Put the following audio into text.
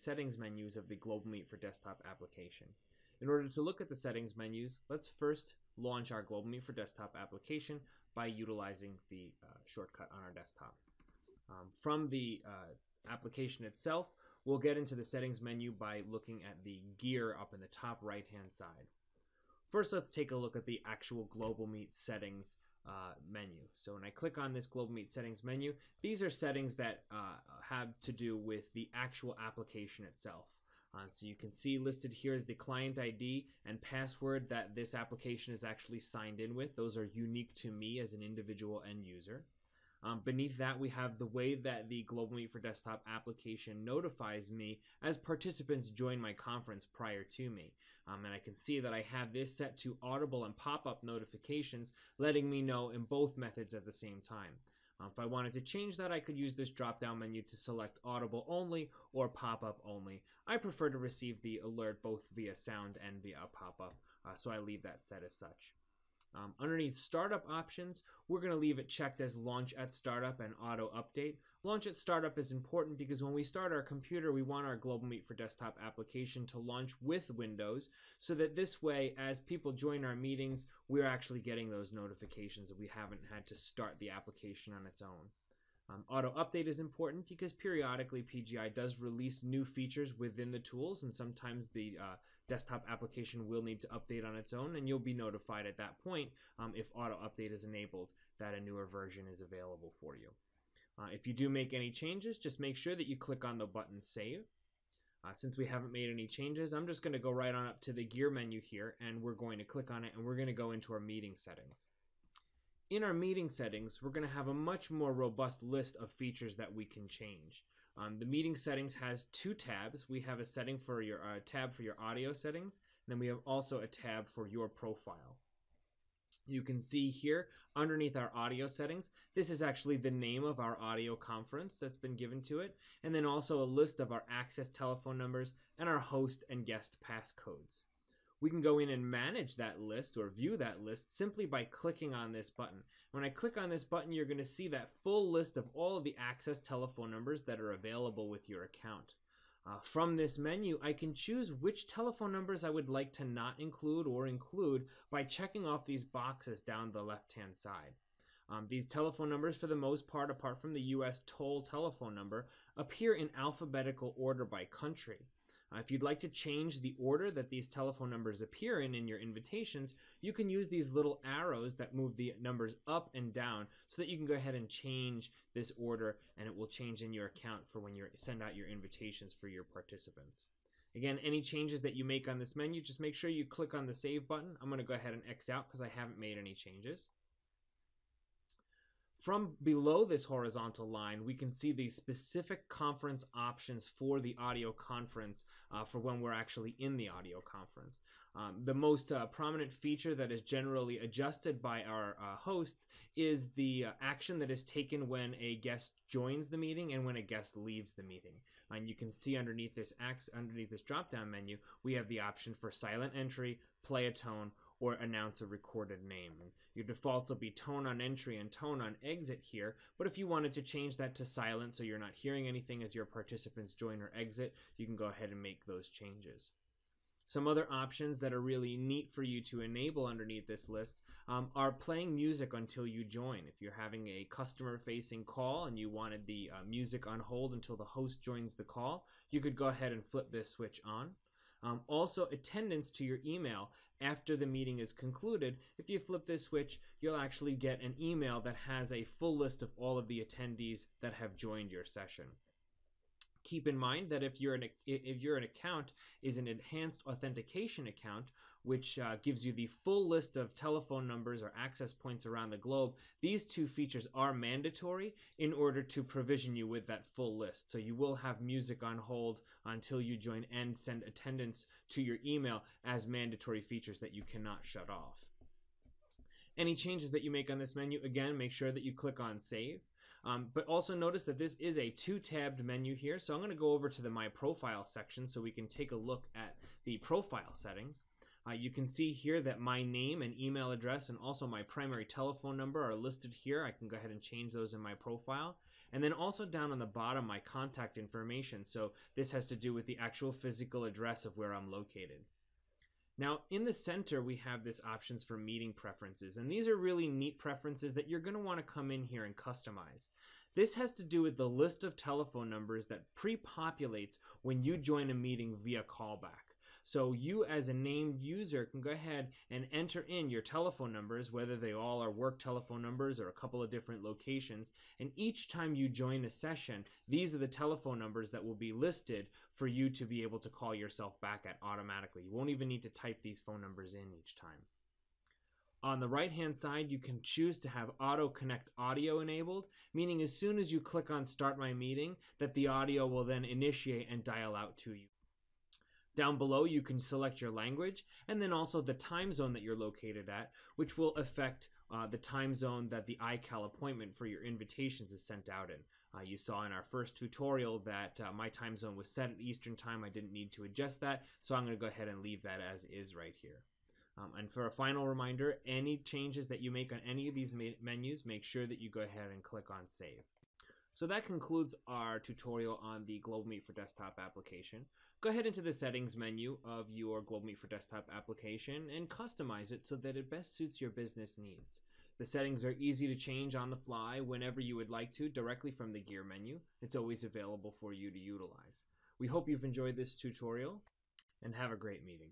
settings menus of the GlobalMeet for Desktop application. In order to look at the settings menus, let's first launch our GlobalMeet for Desktop application by utilizing the shortcut on our desktop. From the application itself, we'll get into the settings menu by looking at the gear up in the top right-hand side. First, let's take a look at the actual GlobalMeet settings menu. So when I click on this GlobalMeet settings menu, these are settings that have to do with the actual application itself. So you can see listed here is the client ID and password that this application is actually signed in with. Those are unique to me as an individual end user. Beneath that, we have the way that the GlobalMeet for Desktop application notifies me as participants join my conference prior to me. And I can see that I have this set to audible and pop-up notifications, letting me know in both methods at the same time. If I wanted to change that, I could use this drop-down menu to select audible only or pop-up only. I prefer to receive the alert both via sound and via pop-up, so I leave that set as such. Underneath startup options, we're going to leave it checked as launch at startup and auto update. Launch at startup is important because when we start our computer, we want our GlobalMeet for Desktop application to launch with Windows, so that this way, as people join our meetings, we're actually getting those notifications that we haven't had to start the application on its own. Auto update is important because periodically PGI does release new features within the tools, and sometimes the desktop application will need to update on its own, and you'll be notified at that point if auto update is enabled that a newer version is available for you. If you do make any changes, just make sure that you click on the button Save. Since we haven't made any changes, I'm just going to go right on up to the gear menu here, and we're going to click on it, and we're going to go into our meeting settings. In our meeting settings, we're going to have a much more robust list of features that we can change. The meeting settings has two tabs. We have a setting for your tab for your audio settings, and then we have also a tab for your profile. You can see here underneath our audio settings, this is actually the name of our audio conference that's been given to it, and then also a list of our access telephone numbers and our host and guest passcodes. We can go in and manage that list or view that list simply by clicking on this button. When I click on this button, you're going to see that full list of all of the access telephone numbers that are available with your account. From this menu, I can choose which telephone numbers I would like to not include or include by checking off these boxes down the left-hand side. These telephone numbers, for the most part, apart from the U.S. toll telephone number, appear in alphabetical order by country. If you'd like to change the order that these telephone numbers appear in your invitations, you can use these little arrows that move the numbers up and down so that you can go ahead and change this order, and it will change in your account for when you send out your invitations for your participants. Again, any changes that you make on this menu, just make sure you click on the Save button. I'm going to go ahead and X out because I haven't made any changes. From below this horizontal line, we can see the specific conference options for the audio conference for when we're actually in the audio conference. The most prominent feature that is generally adjusted by our host is the action that is taken when a guest joins the meeting and when a guest leaves the meeting. And you can see underneath this drop-down menu, we have the option for silent entry, play a tone, or announce a recorded name. And your defaults will be tone on entry and tone on exit here, but if you wanted to change that to silent so you're not hearing anything as your participants join or exit, you can go ahead and make those changes. Some other options that are really neat for you to enable underneath this list are playing music until you join. If you're having a customer-facing call and you wanted the music on hold until the host joins the call, you could go ahead and flip this switch on. Also, attendance to your email after the meeting is concluded. If you flip this switch, you'll actually get an email that has a full list of all of the attendees that have joined your session. Keep in mind that if your account is an enhanced authentication account, which gives you the full list of telephone numbers or access points around the globe, these two features are mandatory in order to provision you with that full list. So you will have music on hold until you join and send attendance to your email as mandatory features that you cannot shut off. Any changes that you make on this menu, again, make sure that you click on Save. But also notice that this is a two-tabbed menu here, so I'm going to go over to the My Profile section so we can take a look at the profile settings. You can see here that my name and email address and also my primary telephone number are listed here. I can go ahead and change those in my profile. And then also down on the bottom, my contact information. So this has to do with the actual physical address of where I'm located. Now, in the center, we have this options for meeting preferences, and these are really neat preferences that you're going to want to come in here and customize. This has to do with the list of telephone numbers that pre-populates when you join a meeting via callback. So you as a named user can go ahead and enter in your telephone numbers, whether they all are work telephone numbers or a couple of different locations. And each time you join a session, these are the telephone numbers that will be listed for you to be able to call yourself back at automatically. You won't even need to type these phone numbers in each time. On the right-hand side, you can choose to have Auto Connect Audio enabled, meaning as soon as you click on Start My Meeting, that the audio will then initiate and dial out to you. Down below, you can select your language and then also the time zone that you're located at, which will affect the time zone that the iCal appointment for your invitations is sent out in. You saw in our first tutorial that my time zone was set at Eastern Time. I didn't need to adjust that, so I'm going to go ahead and leave that as is right here. And for a final reminder, any changes that you make on any of these menus, make sure that you go ahead and click on Save. So that concludes our tutorial on the GlobalMeet for Desktop application. Go ahead into the settings menu of your GlobalMeet for Desktop application and customize it so that it best suits your business needs. The settings are easy to change on the fly whenever you would like to directly from the gear menu. It's always available for you to utilize. We hope you've enjoyed this tutorial and have a great meeting.